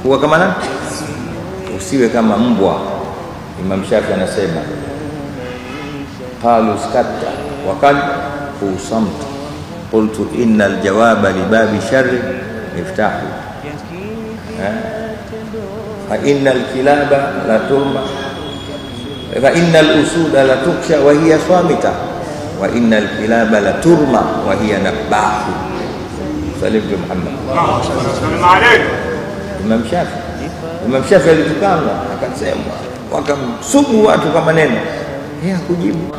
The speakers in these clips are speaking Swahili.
kuwa kama nani? Usiwe kama mbwa. Imam Shafi anasema qalu skatta wa qad usamta qultu innal jawaba li babi sharri miftahu fa innal kilaba la turma fa innal usuda la tuksha wa hiya swamita wa innal kilaba la turma wa hiya nabahu. Salim bin Muhammad. Imam Shafi alitukana akasema, wakamsubu watu kwa maneno, yeye hakujibu.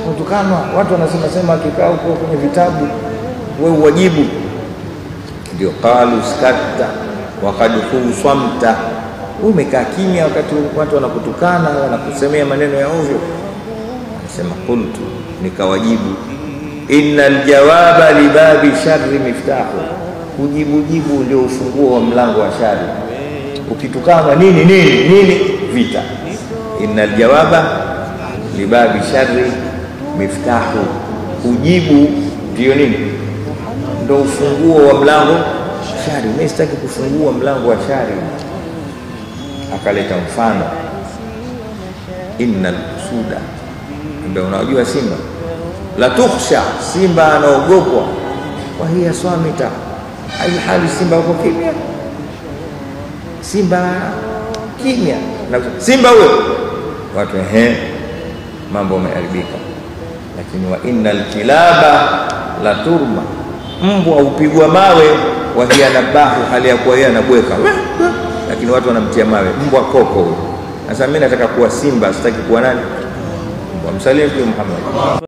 Kutukana watu wanasema kikao huko kwenye vitabu, wewe uwajibu. Ndio qalu skatta wa qad qusamta, umekaa kimya wakati watu wanakutukana, wanakusemea maneno ya ovyo. Anasema qultu, nikawajibu, innal jawaba li babi sharri miftahu, kujibu ndio ufunguo wa mlango wa shari. Ukitukana nini vita. Innal jawaba li babi sharri miftahu, kujibu ndio nini, ndio ufunguo wa mlango shari. Mimi sitaki kufungua mlango wa shari. Akaleta mfano, innal usuda, ndio unajua simba, la tukhsha, simba anaogopwa, wa hiya swamita, hali simba uko kimya, simba kimya. Simba huyo watu mambo yameharibika. Lakini wa innal kilaba la turma, mbwa upigwa mawe, wa hiya nabahu, hali ya kuwa yeye anabweka, lakini watu wanamtia mawe. Mbwa koko huyo. Sasa mimi nataka kuwa simba, sitaki kuwa nani? Mbwa. Msalimu Muhammad.